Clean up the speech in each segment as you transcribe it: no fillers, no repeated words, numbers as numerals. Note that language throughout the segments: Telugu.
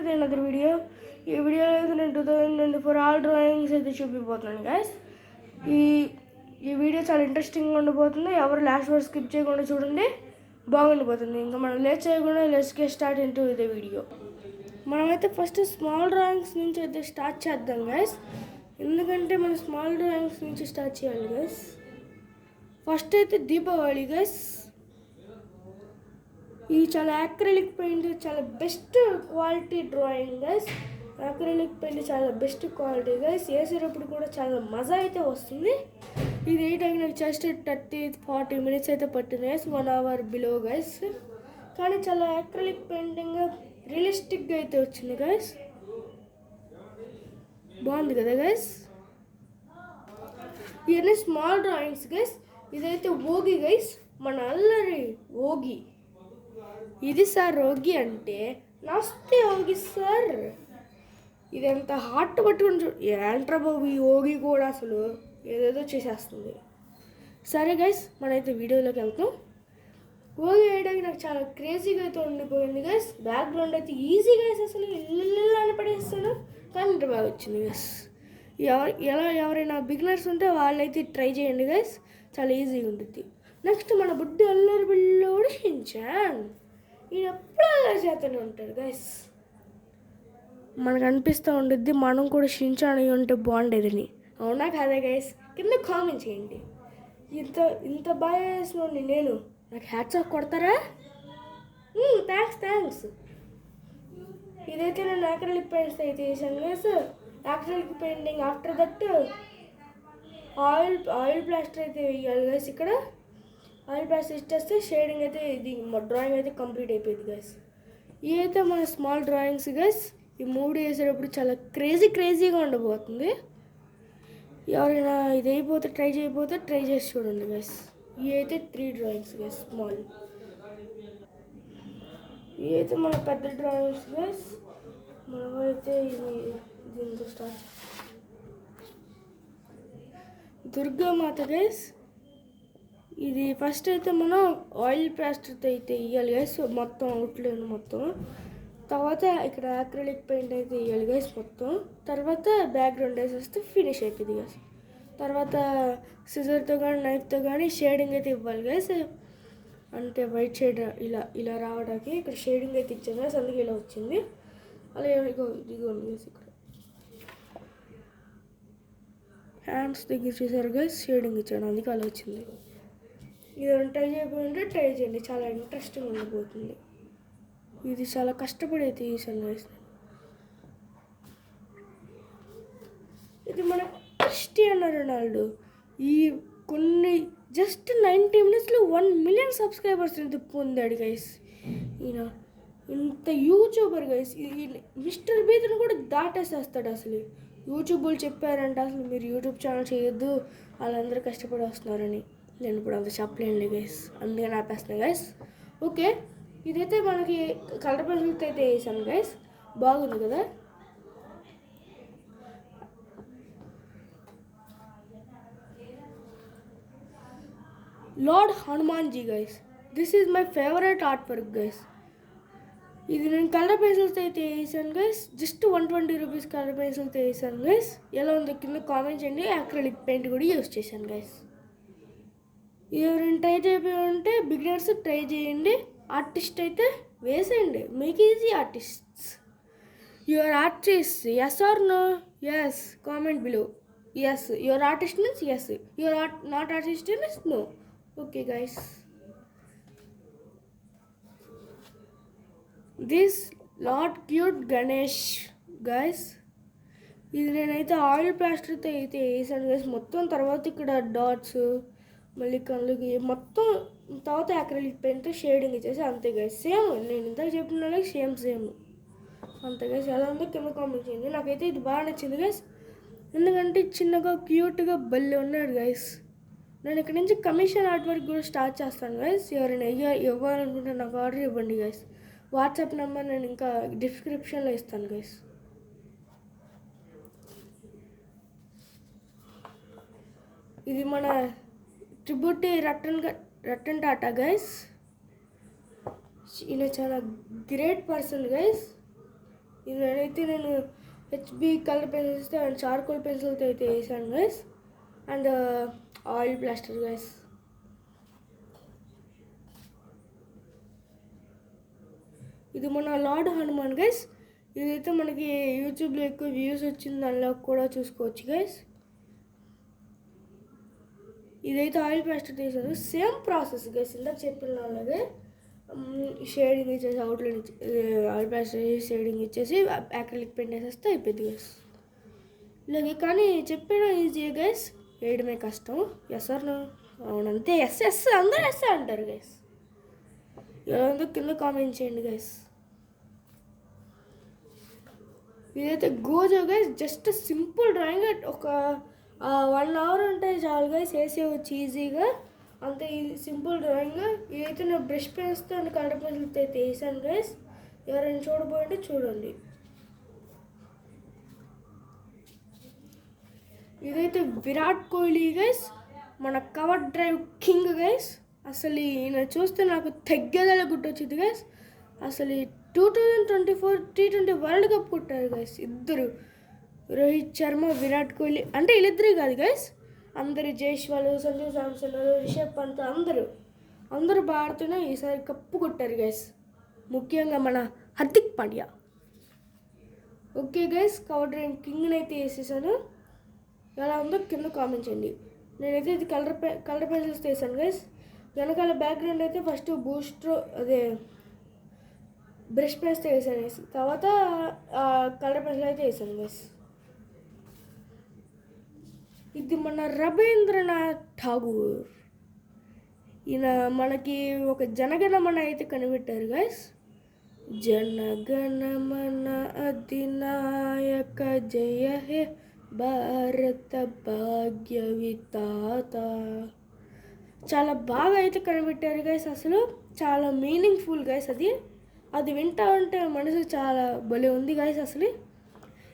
with another video. ఈ వీడియోలో అయితే నేను 2024 ఆల్ డ్రాయింగ్స్ అయితే చూపిపోతున్నాను గైస్. ఈ వీడియో చాలా ఇంట్రెస్టింగ్గా ఉండిపోతుంది. ఎవరు లాస్ట్ వరకు స్కిప్ చేయకుండా చూడండి, బాగుండిపోతుంది. ఇంకా మనం లేట్ చేయకుండా let's get start into the video. మనమైతే ఫస్ట్ స్మాల్ డ్రాయింగ్స్ నుంచి అయితే స్టార్ట్ చేద్దాం గైస్. ఎందుకంటే మనం స్మాల్ డ్రాయింగ్స్ నుంచి స్టార్ట్ చేయాలి గైస్. ఫస్ట్ అయితే దీపావళి గైస్. ఇది చాలా యాక్రిలిక్ పెయింట్, చాలా best quality drawing guys. Acrylic paint చాలా బెస్ట్ క్వాలిటీ గైస్. వేసేటప్పుడు కూడా చాలా మజా అయితే వస్తుంది. ఇది వేయడానికి నాకు జస్ట్ 30-40 minutes అయితే పట్టింది గైస్, 1 hour బిలో గైస్. కానీ చాలా యాక్రిలిక్ పెయింటింగ్ రియలిస్టిక్గా అయితే వచ్చింది గైస్. బాగుంది కదా గైస్. ఇవన్నీ స్మాల్ డ్రాయింగ్స్ గైస్. ఇదైతే ఓగి గైస్, మన అల్లరి ఓగి. ఇది సార్ ఓగి అంటే నస్తే ఓగి సార్. ఇది ఎంత హార్ట్ పట్టుకుని ఏంట్రా బాబు, ఈ ఓగి కూడా అసలు ఏదేదో చేసేస్తుంది. సరే గైస్, మనమైతే వీడియోలోకి వెళ్తాం. ఓగి వేయడానికి నాకు చాలా క్రేజీగా అయితే ఉండిపోయింది గైస్. బ్యాక్గ్రౌండ్ అయితే ఈజీ గైస్, అసలు ఇల్లు అని పడేస్తాను, కానీ ఇంత బాగా వచ్చింది గైస్. ఎవరైనా బిగినర్స్ ఉంటే వాళ్ళైతే ట్రై చేయండి గైస్, చాలా ఈజీగా ఉంటుంది. నెక్స్ట్ మన బుడ్డి అల్లరి బిల్లోడు షించాన్. ఈయన ఎప్పుడు అల్లరి చేస్తూనే ఉంటాడు గైస్. మనకు అనిపిస్తూ ఉంటుంది మనం కూడా షించాన్ అయి ఉంటే బాగుండేదని. అవునా కాదా గైస్? కింద కామెంట్ చేయండి. ఇంత బాగా చేసినండి నేను, నాకు హ్యాట్స్ ఆఫ్ కొడతారా? థ్యాంక్స్. ఇదైతే నేను యాక్రిలిక్ పెయింట్స్ అయితే వేసాను guys. Acrylic painting after that oil plaster అయితే వేయాలి గైస్. ఇక్కడ ఆయిల్ ప్లాస్టర్ ఇచ్చేస్తే షేడింగ్ అయితే ఇది డ్రాయింగ్ అయితే కంప్లీట్ అయిపోయింది గైస్. ఇవి అయితే మన స్మాల్ డ్రాయింగ్స్ గైస్. ఈ 3 వేసేటప్పుడు చాలా క్రేజీగా ఉండబోతుంది. ఎవరైనా ఇది అయిపోతే ట్రై చేసి చూడండి గైస్. ఇవి అయితే 3 డ్రాయింగ్స్ గైస్ స్మాల్. ఇవి అయితే మన పెద్ద డ్రాయింగ్స్ గైస్. మనమైతే దీంతో స్టార్ట్. దుర్గామాత గైస్. ఇది ఫస్ట్ అయితే మనం ఆయిల్ ప్లాస్టర్తో అయితే వేయాలి గైస్, మొత్తం అవుట్లైన్ మొత్తం. తర్వాత ఇక్కడ యాక్రిలిక్ పెయింట్ అయితే వేయాలి గైస్ మొత్తం. తర్వాత బ్యాక్గ్రౌండ్ వేసేస్తే ఫినిష్ అయిపోయింది గైస్. తర్వాత సిజర్తో కానీ నైఫ్తో కానీ షేడింగ్ అయితే ఇవ్వాలి గైస్. అంటే వైట్ షేడ్ ఇలా రావడానికి ఇక్కడ షేడింగ్ అయితే ఇచ్చాను గైస్, అందుకే ఇలా వచ్చింది. అలాగే ఇదిగోండి గైస్, ఇక్కడ హ్యాండ్స్ దగ్గర చూసారు గైస్, షేడింగ్ ఇచ్చాడు, అందుకే అలా వచ్చింది. ఇది ట్రై చేయకపోతే ట్రై చేయండి, చాలా ఇంట్రెస్టింగ్ ఉండిపోతుంది. ఇది చాలా కష్టపడి అయితే తీసాను గైస్. ఇది మన క్రిస్టియానో రొనాల్డో. ఈ కొన్ని జస్ట్ 90 minutesలో 1 million సబ్స్క్రైబర్స్ అయితే పొందాడు గైస్. ఈయన ఇంత యూట్యూబర్ గైస్. మిస్టర్ బీత్ను కూడా దాటేసేస్తాడు అసలు. యూట్యూబ్ వాళ్ళు చెప్పారంటే అసలు మీరు యూట్యూబ్ ఛానల్ చేయొద్దు, వాళ్ళందరూ కష్టపడి వస్తున్నారని. నేను ఇప్పుడు అంత చెప్పలేనులే గైస్, అందుకని ఆపేస్తున్నాను గైస్. ఓకే, ఇదైతే మనకి కలర్ పెన్సిల్తో అయితే వేసాను గైస్. బాగుంది కదా. Lord Hanumanji guys. This is my favourite artwork guys. ఇది నేను కలర్ పెన్సిల్తో అయితే వేసాను గైస్. జస్ట్ 120 rupees కలర్ పెన్సిల్తో వేసాను గైస్. ఎలా ఉందో కింద కామెంట్ చేయండి. యాక్రిలిక్ పెయింట్ కూడా యూస్ చేశాను గైస్. ఎవరైనా ట్రై చేయబోయి ఉంటే బిగినర్స్ ట్రై చేయండి. ఆర్టిస్ట్ అయితే వేసేయండి, make easy artists. Your artist yes or no? Yes, comment below. Yes your artist means yes, your not artist means no. Okay guys, this lord cute Ganesh guys. ఇది నేనైతే ఆయిల్ ప్లాస్టర్తో అయితే వేసాను గైస్ మొత్తం. తర్వాత ఇక్కడ డాట్స్, మళ్ళీ కళ్ళకి మొత్తం. తర్వాత యాక్రిలిక్ పెయింట్తో షేడింగ్ ఇచ్చేసి అంతే గైస్. సేమ్ నేను ఇంతకు చెప్పిన సేమ్ అంతే గైస్. ఎలా ఉందో కింద కామెంట్ చేయండి. నాకైతే ఇది బాగా నచ్చింది గైస్, ఎందుకంటే చిన్నగా క్యూట్గా భలే ఉన్నాడు గైస్. నేను ఇక్కడ నుంచి కమిషన్ ఆర్ట్ వర్క్ కూడా స్టార్ట్ చేస్తాను గైస్. ఎవరైనా ఇవ్వాలనుకుంటే నాకు ఆర్డర్ ఇవ్వండి గైస్. వాట్సాప్ నెంబర్ నేను ఇంకా డిస్క్రిప్షన్లో ఇస్తాను గైస్. ఇది మన ట్రిబ్యూటీ రతన్ టాటా గైస్. ఈయన చాలా గ్రేట్ పర్సన్ గైస్. ఇది నేను HB colour pencils and charcoal పెన్సిల్తో అయితే వేసాను guys. And oil plaster guys. ఇది మన లార్డ్ హనుమాన్ గైస్. ఇదైతే మనకి యూట్యూబ్లో ఎక్కువ వ్యూస్ వచ్చింది, దానిలో కూడా చూసుకోవచ్చు గైస్. ఇదైతే ఆయిల్ ప్లాస్టర్ తీసాను. సేమ్ ప్రాసెస్ గైస్, ఇందాక చెప్పిన అలాగే షేడింగ్ ఇచ్చేసి అవుట్లైన్ ఆయిల్ ప్లాస్టర్ షేడింగ్ ఇచ్చేసి యాక్రిలిక్ పెయింట్ వేసేస్తే అయిపోయింది గైస్. ఇలాగే కానీ చెప్పడం ఈజీ గైస్, వేయడమే కష్టం. Yes or no? అవునంతే, ఎస్ అందరూ ఎస్ అంటారు గైస్. ఏదో కింద కామెంట్ చేయండి గైస్. ఇదైతే Gojo guys, just simple drawing. ఒక 1 అవర్ ఉంటే చాలు గైస్, వేసేవచ్చు ఈజీగా. అంతే సింపుల్ డ్రాయింగ్. ఇదైతే నేను బ్రష్ పెన్స్తో కలర్ పెన్సిల్తో అయితే వేసాను గైస్. ఎవరైనా చూడబోయంటే చూడండి. ఇదైతే విరాట్ కోహ్లీ గైస్, మన కవర్ డ్రైవ్ కింగ్ గైస్. అసలు ఈయన చూస్తే నాకు తగ్గేదలా గుర్తొచ్చింది గైస్. అసలు 2024 T20 వరల్డ్ కప్ కొట్టారు గైస్ ఇద్దరు, రోహిత్ శర్మ, విరాట్ కోహ్లీ. అంటే వీళ్ళిద్దరే కాదు గైస్, అందరు జైస్వాల్, సంజు శాంసన్, రిషబ్ పంత్ అందరూ భారత్లో ఈసారి కప్పు కొట్టారు గైస్. ముఖ్యంగా మన Hardik Pandya. Okay guys, cover drive కింగ్ని అయితే వేసేసాను. ఎలా ఉందో కింద కామెంట్ చేయండి. నేనైతే ఇది కలర్ పెన్సిల్స్ వేసాను గైస్. వెనకాల బ్యాక్గ్రౌండ్ అయితే ఫస్ట్ బూస్ట్రో అదే బ్రష్ పెన్స్తో వేసాను గైస్. తర్వాత కలర్ పెన్సిల్ అయితే వేసాను గైస్. ఇది మన రవీంద్రనాథ్ ఠాగూర్. ఈయన మనకి ఒక జనగణమన అయితే కనిపెట్టారు గైస్. జనగణమన అధినాయక జయ హే భారత భాగ్య విధాత. చాలా బాగా అయితే కనిపెట్టారు గైస్. అసలు చాలా మీనింగ్ఫుల్ గైస్. అది వింటా ఉంటే మనసు చాలా భలే ఉంది గైస్ అసలు.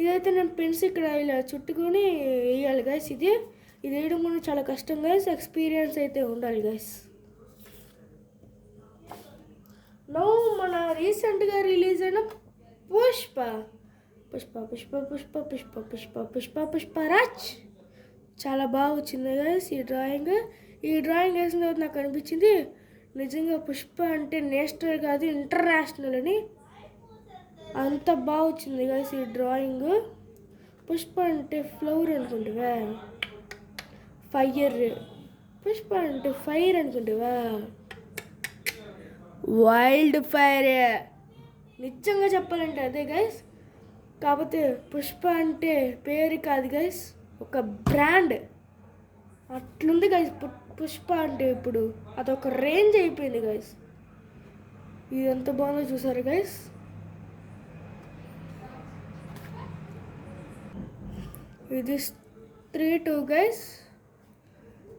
ఇదైతే నేను పెన్స్ ఇక్కడ ఇలా చుట్టుకొని వేయాలి గైస్. ఇది వేయడం కూడా చాలా కష్టం గైస్, ఎక్స్పీరియన్స్ అయితే ఉండాలి గైస్. నో మన రీసెంట్గా రిలీజ్ అయిన పుష్ప పుష్ప పుష్ప పుష్ప పుష్ప పుష్ప పుష్ప పుష్పరాజ్ చాలా బాగా వచ్చింది గైస్. ఈ డ్రాయింగ్ వేసిన తర్వాత నాకు అనిపించింది నిజంగా పుష్ప అంటే నేషనల్ కాదు ఇంటర్నేషనల్ అని. అంత బాగా వచ్చింది గైస్ ఈ డ్రాయింగ్. పుష్ప అంటే ఫ్లవర్ అనుకుంటావా, ఫైర్. పుష్ప అంటే ఫైర్ అనుకుంటావా, వైల్డ్ ఫైర్. నిజంగా చెప్పాలంటే అదే గైస్. కాకపోతే పుష్ప అంటే పేరు కాదు గైస్, ఒక బ్రాండ్. అట్లుంది గైస్ పుష్ప అంటే. ఇప్పుడు అదొక రేంజ్ అయిపోయింది గైస్. ఇది ఎంత బాగుందో చూసారు గైస్. ఇది 3-2 గైస్.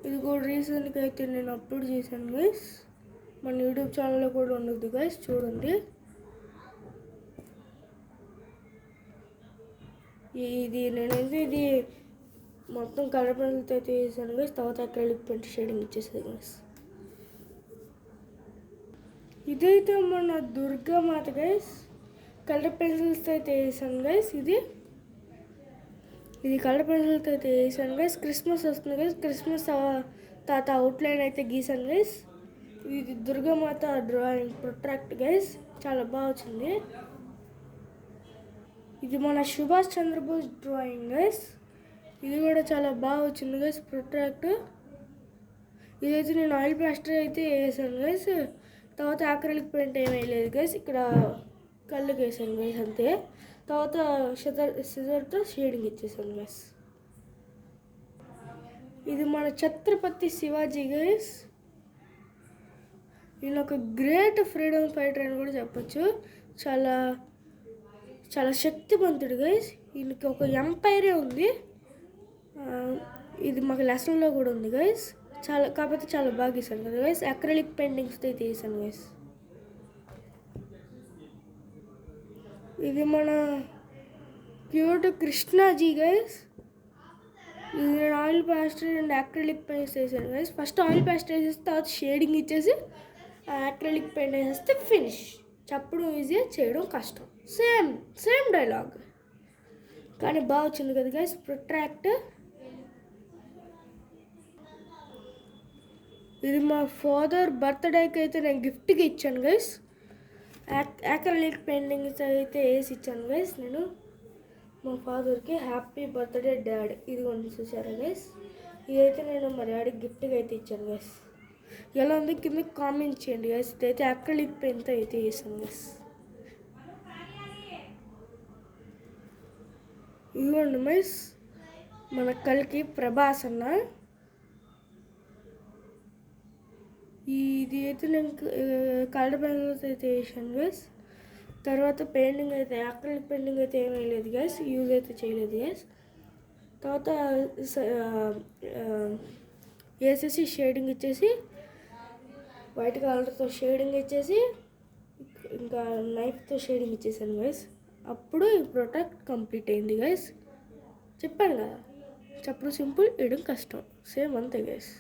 ఇది కూడా రీసెంట్గా అయితే నేను అప్లోడ్ చేశాను గైస్. మన యూట్యూబ్ ఛానల్లో కూడా ఉండదు గైస్, చూడండి. ఇది మొత్తం కలర్ పెన్సిల్తో అయితే వేసాను గైస్. తర్వాత అక్రిలిక్ పెయింట్ షేడింగ్ ఇచ్చేసాను గైస్. ఇదైతే మన దుర్గామాత గైస్, కలర్ పెన్సిల్స్తో అయితే వేసాను గైస్. ఇది కలర్ పెన్సిల్తో అయితే వేసాను గైస్. క్రిస్మస్ వస్తుంది గైస్, క్రిస్మస్ తాత అవుట్లైన్ అయితే గీసాను గైస్. ఇది దుర్గామాత డ్రాయింగ్ ప్రొట్రాక్ట్ గైస్, చాలా బాగా వచ్చింది. ఇది మన సుభాష్ చంద్రబోస్ డ్రాయింగ్ గైస్. ఇది కూడా చాలా బాగా వచ్చింది గైస్ ప్రొట్రాక్ట్. ఇదైతే నేను ఆయిల్ ప్లాస్టర్ అయితే వేసాను గైస్. తర్వాత అక్రిలిక్ పెయింట్ ఏం వేయలేదు గైస్, ఇక్కడ కళ్ళకి వేసాను గైస్ అంతే. తర్వాత సిజర్తో షేడింగ్ ఇచ్చేసాను గైస్. ఇది మన ఛత్రపతి శివాజీ గైస్. ఈయన ఒక గ్రేట్ ఫ్రీడమ్ ఫైటర్ అని కూడా చెప్పచ్చు. చాలా చాలా శక్తివంతుడు గైస్. ఈయనకి ఒక ఎంపైరే ఉంది. ఇది మాకు లెసన్లో కూడా ఉంది గైస్. కాకపోతే చాలా బాగా గీసాను కదా గైస్. అక్రిలిక్ పెయింటింగ్స్తో అయితే వేసాను గైస్. ఇది మన క్యూట్ కృష్ణాజీ గైస్. ఇది నేను oil plaster and acrylic paints వేసాను గైస్. ఫస్ట్ ఆయిల్ ప్లాస్టర్ వేసేసి తర్వాత షేడింగ్ ఇచ్చేసి అక్రిలిక్ పెయింట్ వేసేస్తే ఫినిష్. చెప్పడం ఈజీ, చేయడం కష్టం. సేమ్ డైలాగ్, కానీ బాగా వచ్చింది కదా గైస్. ప్రొట్రాక్ట్ ఇది మా ఫాదర్ బర్త్డేకి అయితే నేను గిఫ్ట్గా ఇచ్చాను గైస్. యాక్రిలిక్ పెయింటింగ్స్ అయితే వేసి ఇచ్చాను గైస్ నేను మా ఫాదర్కి. హ్యాపీ బర్త్డే డాడ్, ఇది కొంచెం చూసారా గైస్. ఇదైతే నేను మా డాడీకి గిఫ్ట్గా అయితే ఇచ్చాను గైస్. ఎలా ఉంది కింద కామెంట్ చేయండి గైస్. ఇదైతే యాక్రిలిక్ పెయింట్తో అయితే వేసాను గైస్. ఇదిగోండి మైస్ మన కల్కి ప్రభాస్ అన్న. ఇది అయితే నేను కలర్ పెయింటింగ్స్ అయితే వేసాను గైస్. తర్వాత పెయింటింగ్ అయితే యాక్రిలిక్ పెయింటింగ్ అయితే ఏమీ లేదు గైస్, యూజ్ అయితే చేయలేదు గైస్. తర్వాత వేసేసి షేడింగ్ ఇచ్చేసి వైట్ కలర్తో షేడింగ్ ఇచ్చేసి ఇంకా నైఫ్తో షేడింగ్ ఇచ్చేసాను గైస్. అప్పుడు ఈ ప్రొడక్ట్ కంప్లీట్ అయింది గైస్. చెప్పాను కదా, చెప్పడం సింపుల్, వేయడం కష్టం, సేమ్ అంతే గైస్.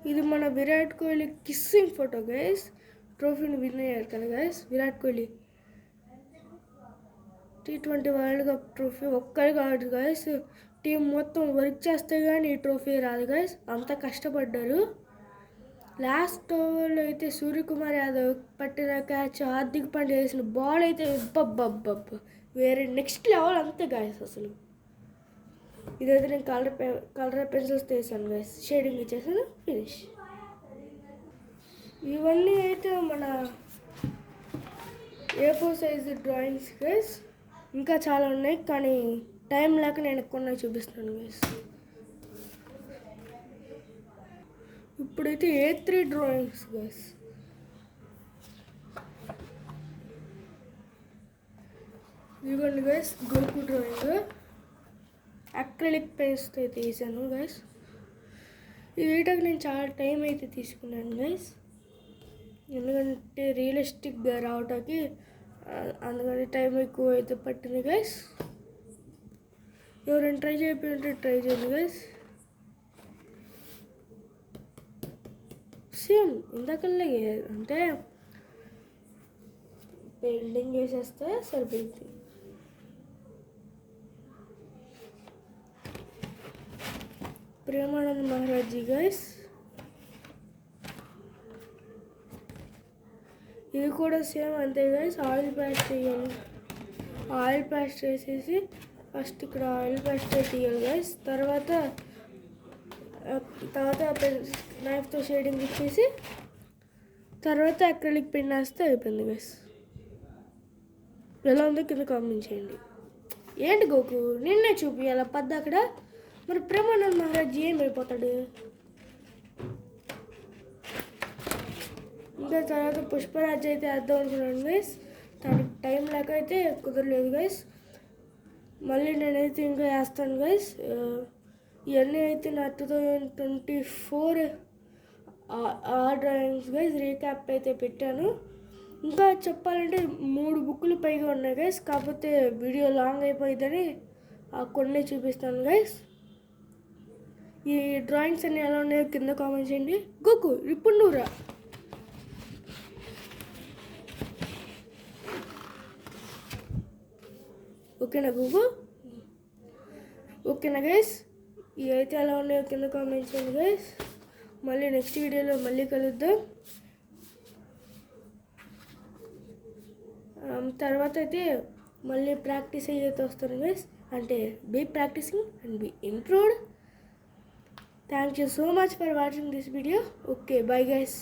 ఇది మన Virat Kohli kissing photo guys. ట్రోఫీని విన్ అయ్యారు కదా guys Virat Kohli. T20 world cup trophy ఒక్కరి కాదు గైస్, టీం మొత్తం వర్క్ చేస్తే కానీ ఈ ట్రోఫీ రాదు గైస్. అంత కష్టపడ్డారు. లాస్ట్ ఓవర్లో అయితే సూర్యకుమార్ యాదవ్ పట్టిన క్యాచ్, హార్దిక్ పాండ్యా వేసిన బాల్ అయితే వేరే నెక్స్ట్ లెవెల్ అంతే గైస్ అసలు. ఇదైతే నేను కలర్ పెన్సిల్స్ వేసాను గైస్, షేడింగ్ ఇచ్చేసాను, ఫినిష్. ఇవన్నీ అయితే మన A4 సైజ్ డ్రాయింగ్స్ గైస్. ఇంకా చాలా ఉన్నాయి కానీ టైం లేక నేను కొన్ని చూపిస్తున్నాను గైస్. ఇప్పుడైతే A3 డ్రాయింగ్స్ గైస్. ఇదిగోండి గైస్ గోకు డ్రాయింగ్, అక్రిలిక్ పెయింట్స్తో అయితే వేసాను గైస్. ఈ వీడియోకి నేను చాలా టైం అయితే తీసుకున్నాను గైస్, ఎందుకంటే రియలిస్టిక్గా రావటానికి అందుకని టైం ఎక్కువ అయితే పట్టింది గైస్. ఎవరైనా ట్రై చేయకపోతే ట్రై చేయండి గైస్. సేమ్ ఇందాకల్లా అంటే పెయింటింగ్ వేసేస్తే సరిపోయింది. ప్రేమానంద్ మహారాజ్ గైస్. ఇది కూడా సేమ్ అంతే గైస్. ఆయిల్ పేస్ట్ వేయాలి, ఆయిల్ పేస్ట్ వేసేసి ఫస్ట్ ఇక్కడ ఆయిల్ పేస్ట్ వేయాలి గైస్. తర్వాత నైఫ్తో షేడింగ్ ఇచ్చేసి తర్వాత అక్రిలిక్ పెయింట్ వేస్తే అయిపోయింది గైస్. ఎలా ఉందో కింద కామెంట్ చేయండి. ఏంటి గోకు నిన్నే చూపించాల పద్ద అక్కడ, మరి ప్రేమానంద్ మహారాజ్ ఏమైపోతాడు? ఇంకా తర్వాత పుష్పరాజ్ అయితే వేద్దాం అనుకున్నాను గైస్, దానికి టైం లేక అయితే కుదరలేదు గైస్. మళ్ళీ నేనైతే ఇంకా వేస్తాను గైస్. ఇవన్నీ అయితే నా 2024 డ్రాయింగ్స్ గైస్. రీక్యాప్ అయితే పెట్టాను. ఇంకా చెప్పాలంటే 3 బుక్కులు పైగా ఉన్నాయి గైస్, కాకపోతే వీడియో లాంగ్ అయిపోయిందని కొన్ని చూపిస్తాను గైస్. ఈ డ్రాయింగ్స్ అన్నీ ఎలా ఉన్నాయో కింద కామెంట్ చేయండి. గోకు ఇప్పుడు నువ్వురా. ఓకేనా గూగు? ఓకేనా గైస్? ఇవైతే ఎలా ఉన్నాయో కింద కామెంట్ చేయండి గైస్. మళ్ళీ నెక్స్ట్ వీడియోలో మళ్ళీ కలుద్దాం. తర్వాత అయితే మళ్ళీ ప్రాక్టీస్ అయ్యేది వస్తాను గైస్. అంటే be practising and be improved. Thank you so much for watching this video. Okay, bye guys.